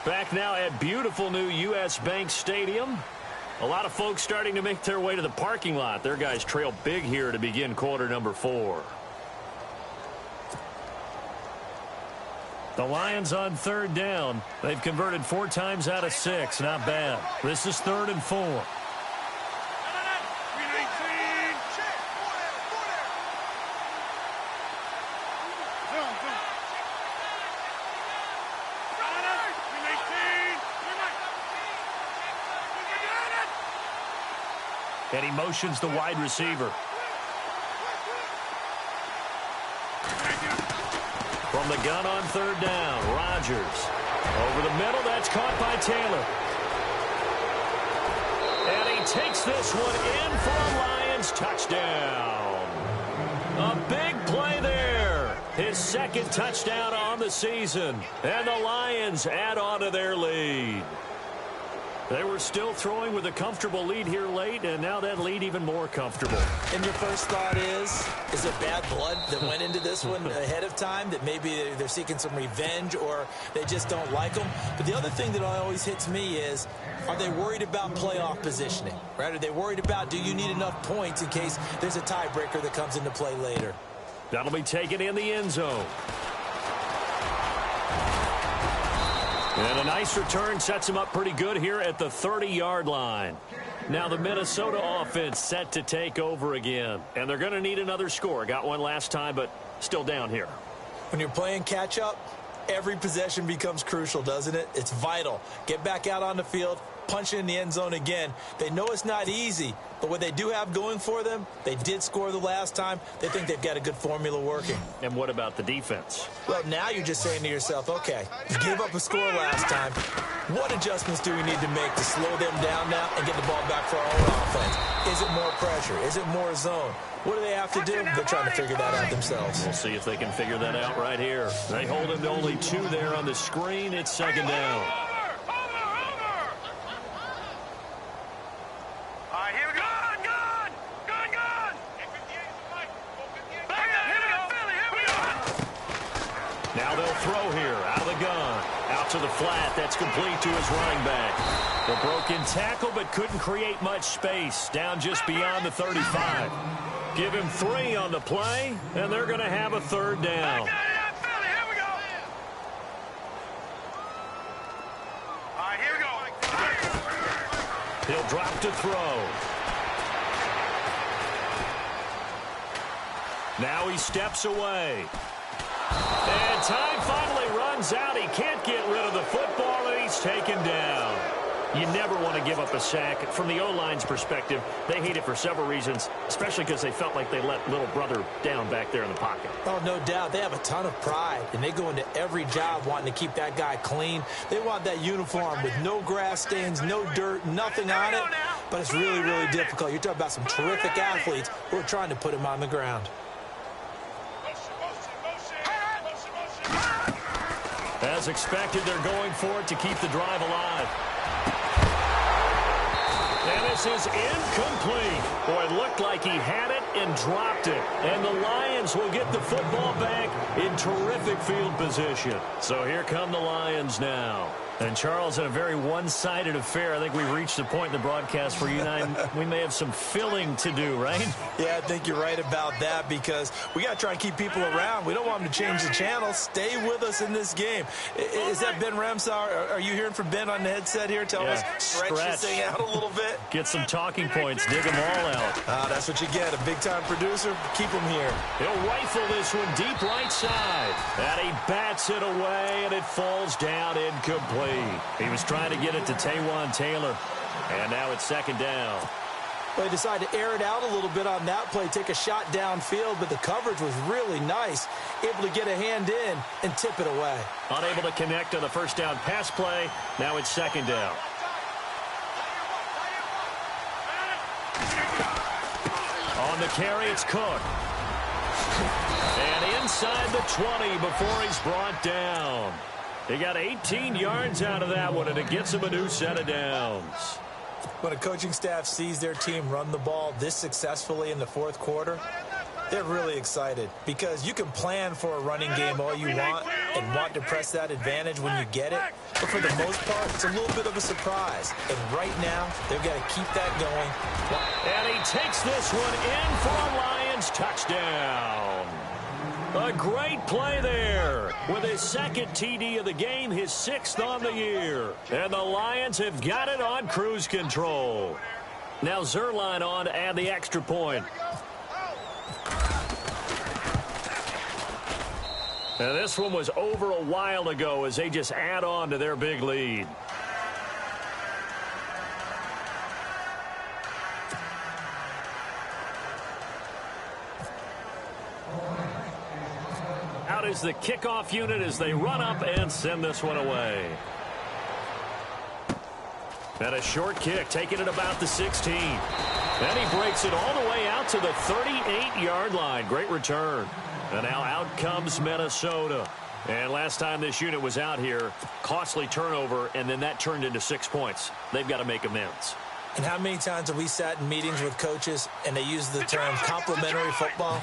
Speaker 1: Back now at beautiful new U.S. Bank Stadium. A lot of folks starting to make their way to the parking lot. Their guys trail big here to begin quarter number 4. The Lions on 3rd down. They've converted 4 times out of 6. Not bad. This is 3rd and 4. And he motions the wide receiver. From the gun on 3rd down, Rodgers. Over the middle, that's caught by Taylor. And he takes this one in for a Lions touchdown. A big play there. His 2nd touchdown on the season. And the Lions add on to their lead. They were still throwing with a comfortable lead here late, and now that lead even more comfortable.
Speaker 2: And your first thought is it bad blood that went into this one ahead of time, that maybe they're seeking some revenge or they just don't like them? But the other thing that always hits me is, are they worried about playoff positioning? Right? Are they worried about, do you need enough points in case there's a tiebreaker that comes into play later?
Speaker 1: That'll be taken in the end zone. And a nice return sets him up pretty good here at the 30-yard line. Now the Minnesota offense set to take over again. And they're going to need another score. Got one last time, but still down here.
Speaker 2: When you're playing catch-up, every possession becomes crucial, doesn't it? It's vital. Get back out on the field, punching in the end zone again. They know it's not easy, but what they do have going for them, they did score the last time. They think they've got a good formula working.
Speaker 1: And what about the defense?
Speaker 2: Well, now you're just saying to yourself, okay, you gave up a score last time. What adjustments do we need to make to slow them down now and get the ball back for our own offense? Is it more pressure? Is it more zone? What do they have to do? They're trying to figure that out themselves.
Speaker 1: We'll see if they can figure that out right here. They hold him to only 2 there on the screen. It's second down. Now they'll throw here, out of the gun. Out to the flat, that's complete to his running back. The broken tackle, but couldn't create much space. Down just beyond the 35. Give him 3 on the play, and they're going to have a third down. He'll drop to throw. Now he steps away. And time finally runs out. He can't get rid of the football, and he's taken down. You never want to give up a sack. From the O-line's perspective, they hate it for several reasons, especially because they felt like they let little brother down back there in the pocket.
Speaker 2: Oh, no doubt. They have a ton of pride, and they go into every job wanting to keep that guy clean. They want that uniform with no grass stains, no dirt, nothing on it. But it's really, really difficult. You're talking about some terrific athletes who are trying to put him on the ground.
Speaker 1: As expected, they're going for it to keep the drive alive. And this is incomplete. Boy, it looked like he had it and dropped it. And the Lions will get the football back in terrific field position. So here come the Lions now. And, Charles, in a very one-sided affair, I think we've reached the point in the broadcast where you and I, we may have some filling to do, right?
Speaker 2: Yeah, I think you're right about that because we got to try and keep people around. We don't want them to change the channel. Stay with us in this game. Is that Ben Remsauer? Are you hearing from Ben on the headset here? Tell us, stretch this thing out a little bit.
Speaker 1: Get some talking points. Dig them all out.
Speaker 2: That's what you get. A big-time producer. Keep him here.
Speaker 1: He'll rifle this one deep right side. And he bats it away, and it falls down incomplete. He was trying to get it to Taywan Taylor, and now it's second down.
Speaker 2: Well, he decided to air it out a little bit on that play, take a shot downfield, but the coverage was really nice, able to get a hand in and tip it away.
Speaker 1: Unable to connect on the first down pass play. Now it's second down. On the carry, it's Cook. And inside the 20 before he's brought down. He got 18 yards out of that one, and it gets him a new set of downs.
Speaker 2: When a coaching staff sees their team run the ball this successfully in the fourth quarter, they're really excited because you can plan for a running game all you want and want to press that advantage when you get it. But for the most part, it's a little bit of a surprise. And right now, they've got to keep that going.
Speaker 1: And he takes this one in for a Lions touchdown. A great play there with his second TD of the game, his 6th on the year. And the Lions have got it on cruise control. Now Zerline on to add the extra point. And this one was over a while ago as they just add on to their big lead. Out is the kickoff unit as they run up and send this one away. And a short kick, taking it about the 16. And he breaks it all the way out to the 38-yard line. Great return. And now out comes Minnesota. And last time this unit was out here, costly turnover, and then that turned into 6 points. They've got to make amends.
Speaker 2: And how many times have we sat in meetings with coaches and they use the term complementary football?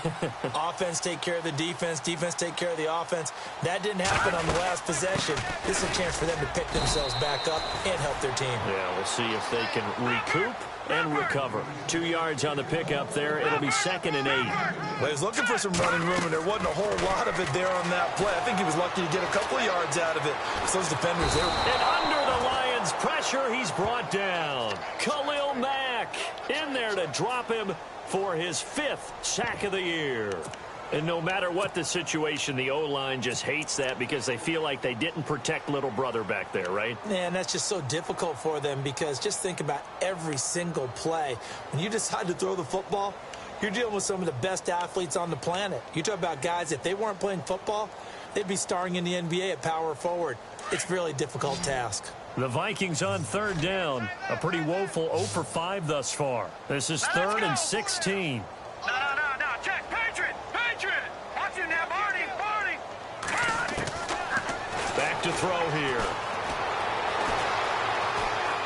Speaker 2: Offense take care of the defense, defense take care of the offense. That didn't happen on the last possession. This is a chance for them to pick themselves back up and help their team.
Speaker 1: Yeah, we'll see if they can recoup and recover. 2 yards on the pickup there. It'll be 2nd and 8.
Speaker 2: Well, he was looking for some running room, and there wasn't a whole lot of it there on that play. I think he was lucky to get a couple of yards out of it. So those defenders there.
Speaker 1: And under the Lions' pressure, he's brought down. Khalil Mack in there to drop him for his 5th sack of the year. And no matter what the situation, the O-line just hates that because they feel like they didn't protect little brother back there, right?
Speaker 2: Man, that's just so difficult for them because just think about every single play. When you decide to throw the football, you're dealing with some of the best athletes on the planet. You talk about guys, if they weren't playing football, they'd be starring in the NBA at power forward. It's a really difficult task.
Speaker 1: The Vikings on third down. A pretty woeful 0 for 5 thus far. This is 3rd and 16.
Speaker 3: No, check, Patriot! Watch him now, Barney!
Speaker 1: Back to throw here.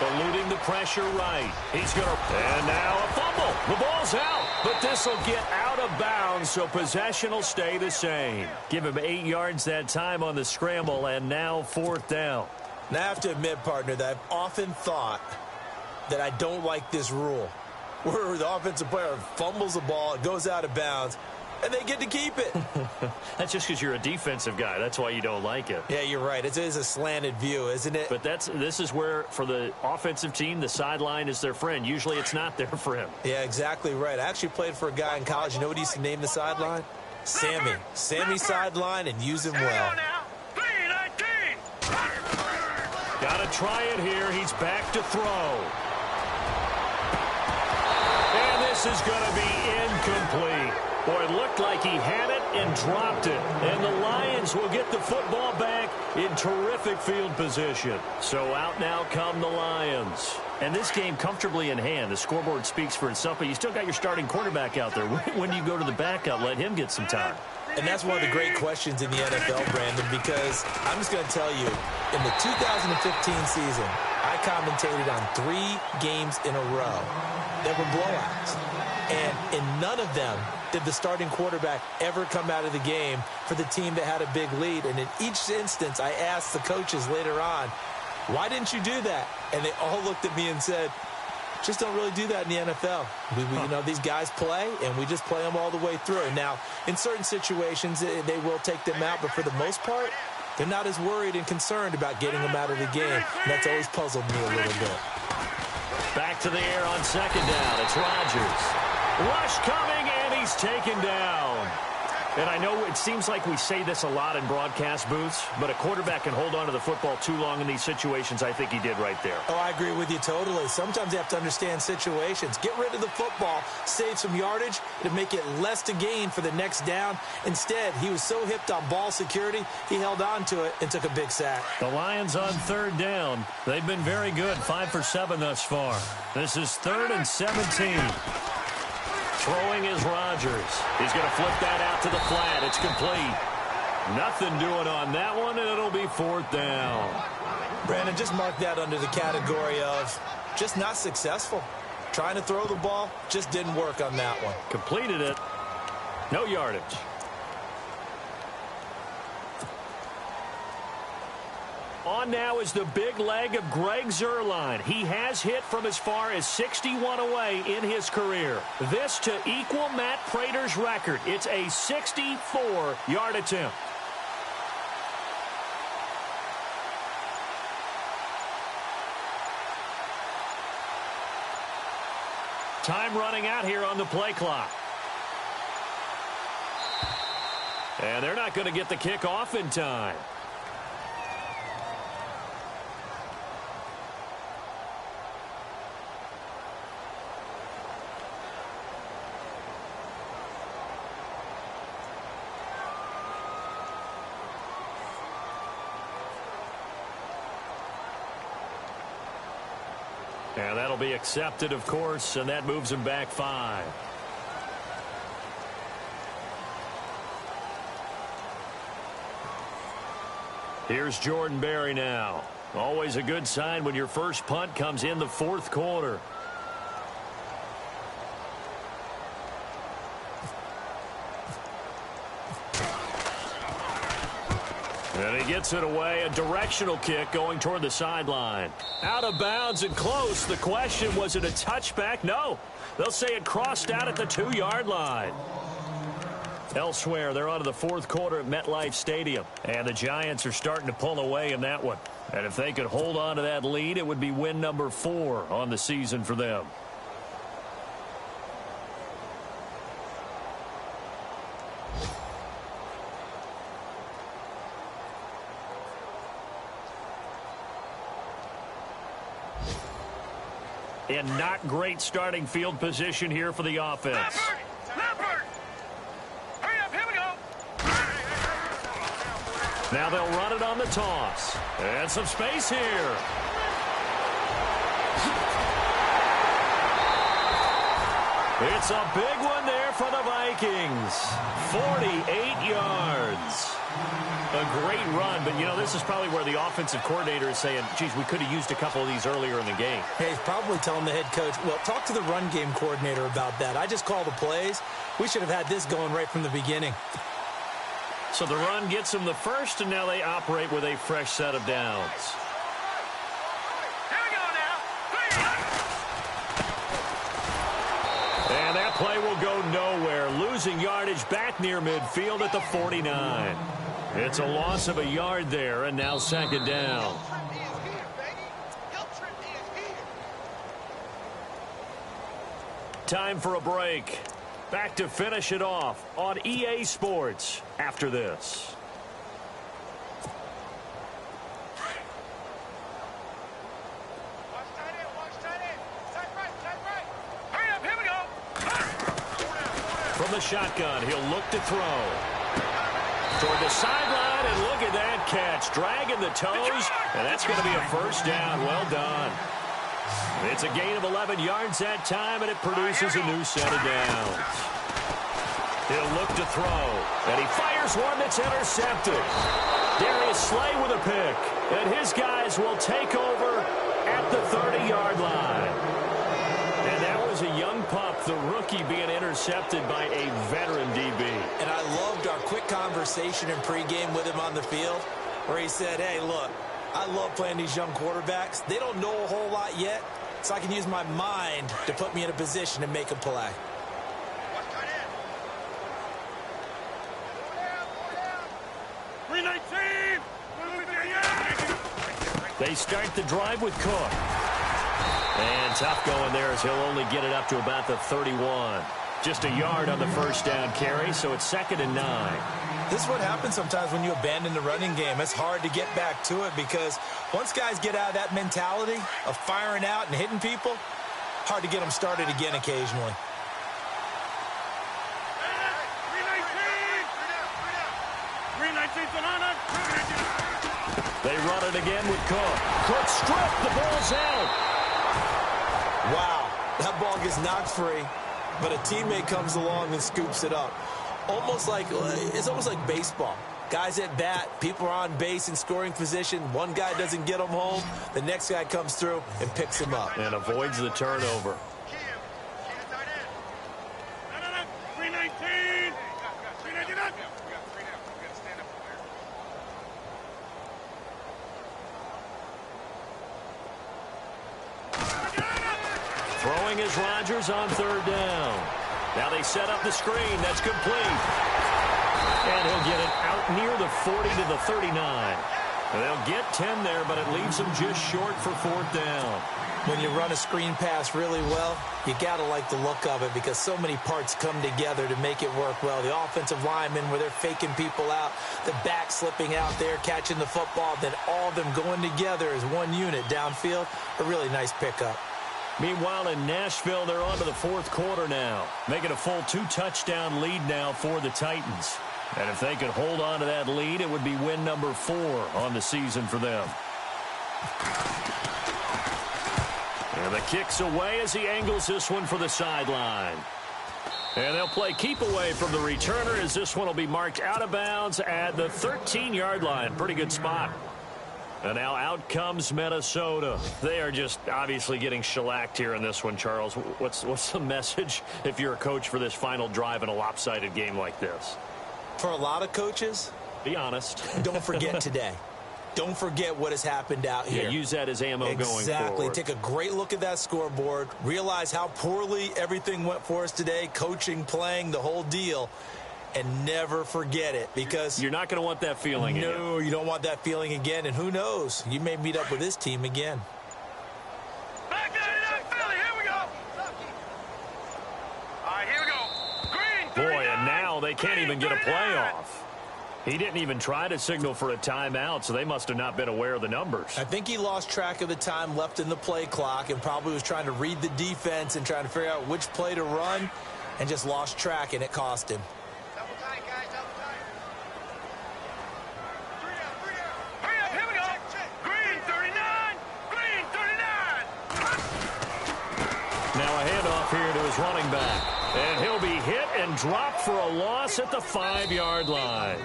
Speaker 1: Eluding the pressure right. He's going to... And now a fumble. The ball's out. But this will get out of bounds, so possession will stay the same. Give him 8 yards that time on the scramble, and now 4th down.
Speaker 2: Now, I have to admit, partner, that I've often thought that I don't like this rule, where the offensive player fumbles the ball, it goes out of bounds, and they get to keep it.
Speaker 1: That's just because you're a defensive guy. That's why you don't like it.
Speaker 2: Yeah, you're right. It is a slanted view, isn't it?
Speaker 1: But this is where, for the offensive team, the sideline is their friend. Usually it's not their friend.
Speaker 2: Yeah, exactly right. I actually played for a guy in college. You know what he used to name the sideline? Sammy. Sammy sideline, and use him well.
Speaker 1: Got to try it here. He's back to throw. And this is going to be incomplete. Boy, it looked like he had it and dropped it. And the Lions will get the football back in terrific field position. So out now come the Lions. And this game comfortably in hand. The scoreboard speaks for itself, but you still got your starting quarterback out there. When do you go to the backup? Let him get some time.
Speaker 2: And that's one of the great questions in the NFL, Brandon, because I'm just going to tell you, in the 2015 season, I commentated on 3 games in a row that were blowouts. And in none of them did the starting quarterback ever come out of the game for the team that had a big lead. And in each instance, I asked the coaches later on, why didn't you do that? And they all looked at me and said, just don't really do that in the NFL. You know, these guys play, and we just play them all the way through. Now, in certain situations, they will take them out, but for the most part, they're not as worried and concerned about getting them out of the game. And that's always puzzled me a little bit.
Speaker 1: Back to the air on 2nd down. It's Rodgers. Rush coming, and he's taken down. And I know it seems like we say this a lot in broadcast booths, but a quarterback can hold on to the football too long in these situations. I think he did right there.
Speaker 2: Oh, I agree with you totally. Sometimes you have to understand situations. Get rid of the football, save some yardage to make it less to gain for the next down. Instead, he was so hipped on ball security, he held on to it and took a big sack.
Speaker 1: The Lions on 3rd down. They've been very good, 5 for 7 thus far. This is 3rd and 17. Throwing is Rodgers. He's going to flip that out to the flat. It's complete. Nothing doing on that one, and it'll be 4th down.
Speaker 2: Brandon, just mark that under the category of just not successful. Trying to throw the ball, just didn't work on that one.
Speaker 1: Completed it. No yardage. On now is the big leg of Greg Zuerlein. He has hit from as far as 61 away in his career. This to equal Matt Prater's record. It's a 64-yard attempt. Time running out here on the play clock. And they're not going to get the kick off in time. And that'll be accepted, of course, and that moves him back 5. Here's Jordan Berry now. Always a good sign when your first punt comes in the 4th quarter. And he gets it away, a directional kick going toward the sideline. Out of bounds and close. The question, was it a touchback? No. They'll say it crossed out at the 2-yard line. Elsewhere, they're on to the 4th quarter at MetLife Stadium. And the Giants are starting to pull away in that one. And if they could hold on to that lead, it would be win number 4 on the season for them. And not great starting field position here for the offense.
Speaker 3: Leopard! Hurry up, here we go!
Speaker 1: Now they'll run it on the toss. And some space here. It's a big one there for the Vikings. 48 yards. A great run, but, you know, this is probably where the offensive coordinator is saying, geez, we could have used a couple of these earlier in the game.
Speaker 2: Hey, he's probably telling the head coach, well, talk to the run game coordinator about that. I just call the plays. We should have had this going right from the beginning.
Speaker 1: So the run gets them the first, and now they operate with a fresh set of downs.
Speaker 3: Here we go now!
Speaker 1: And that play will go nowhere, losing yardage back near midfield at the 49. It's a loss of a yard there, and now second down. Time for a break. Back to finish it off on EA Sports after this.
Speaker 3: Hurry up, here we go!
Speaker 1: From the shotgun, he'll look to throw. Toward the sideline, and look at that catch. Dragging the toes, and that's going to be a first down. Well done. It's a gain of 11 yards that time, and it produces a new set of downs. He'll look to throw, and he fires one that's intercepted. Darius Slay with a pick, and his guys will take over at the 30-yard line. And that was a young pup, the rookie, being intercepted by a veteran DB.
Speaker 2: And I loved our quick conversation in pregame with him on the field where he said, hey, look, I love playing these young quarterbacks. They don't know a whole lot yet, so I can use my mind to put me in a position to make a play.
Speaker 1: They start the drive with Cook. And tough going there as he'll only get it up to about the 31. Just a yard on the first down carry, so it's 2nd and 9.
Speaker 2: This is what happens sometimes when you abandon the running game. It's hard to get back to it because once guys get out of that mentality of firing out and hitting people, hard to get them started again occasionally.
Speaker 1: They run it again with Cook. Cook stripped. The ball's out.
Speaker 2: Wow, that ball gets knocked free, but a teammate comes along and scoops it up. It's almost like baseball. Guys at bat, people are on base in scoring position. One guy doesn't get them home. The next guy comes through and picks him up.
Speaker 1: And avoids the turnover. Throwing is Rodgers on 3rd down. Now they set up the screen. That's complete. And he'll get it out near the 40 to the 39. And they'll get 10 there, but it leaves them just short for 4th down.
Speaker 2: When you run a screen pass really well, you got to like the look of it because so many parts come together to make it work well. The offensive linemen where they're faking people out, the back slipping out there, catching the football, then all of them going together as one unit downfield. A really nice pickup.
Speaker 1: Meanwhile, in Nashville, they're on to the 4th quarter now, making a full 2-touchdown lead now for the Titans. And if they could hold on to that lead, it would be win number 4 on the season for them. And the kick's away as he angles this one for the sideline. And they'll play keep away from the returner as this one will be marked out of bounds at the 13-yard line. Pretty good spot. And now out comes Minnesota. They are just obviously getting shellacked here in this one, Charles. What's the message if you're a coach for this final drive in a lopsided game like this?
Speaker 2: For a lot of coaches,
Speaker 1: be honest.
Speaker 2: Don't forget today. Don't forget what has happened out here.
Speaker 1: Yeah, use that as ammo going forward.
Speaker 2: Exactly. Take a great look at that scoreboard. Realize how poorly everything went for us today. Coaching, playing, the whole deal. And never forget it because
Speaker 1: you're not going to want that feeling again.
Speaker 2: No, you don't want that feeling again. And who knows? You may meet up with this team again.
Speaker 3: Back in Philly. Here we go. All right, here we go. Green.
Speaker 1: Boy, and now they can't even get a play off. He didn't even try to signal for a timeout, so they must have not been aware of the numbers.
Speaker 2: I think he lost track of the time left in the play clock and probably was trying to read the defense and trying to figure out which play to run and just lost track, and it cost him.
Speaker 3: Double time, guys, double time. Three down. Here we go. Green 39. Green 39.
Speaker 1: Now a handoff here to his running back. And he'll be hit and dropped for a loss at the 5-yard line.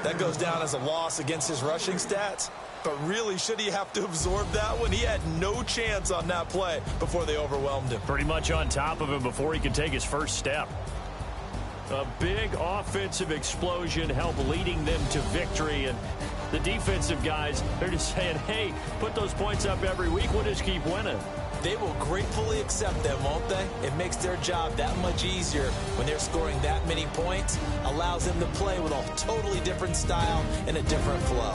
Speaker 2: That goes down as a loss against his rushing stats. But really, should he have to absorb that one? He had no chance on that play before they overwhelmed him.
Speaker 1: Pretty much on top of him before he could take his first step. A big offensive explosion helped leading them to victory. And the defensive guys, they're just saying, hey, put those points up every week. We'll just keep winning.
Speaker 2: They will gratefully accept them, won't they? It makes their job that much easier when they're scoring that many points. Allows them to play with a totally different style and a different flow.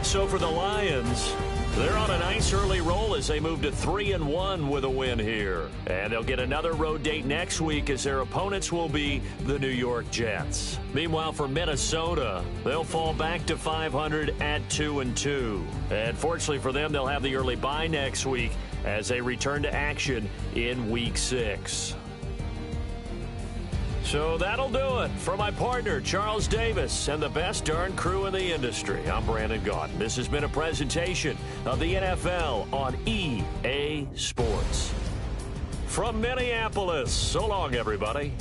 Speaker 1: So for the Lions, they're on a nice early roll as they move to 3-1 with a win here. And they'll get another road date next week as their opponents will be the New York Jets. Meanwhile, for Minnesota, they'll fall back to 500 at 2-2. And fortunately for them, they'll have the early bye next week as they return to action in Week 6. So that'll do it. For my partner, Charles Davis, and the best darn crew in the industry, I'm Brandon Gaudin. This has been a presentation of the NFL on EA Sports. From Minneapolis, so long, everybody.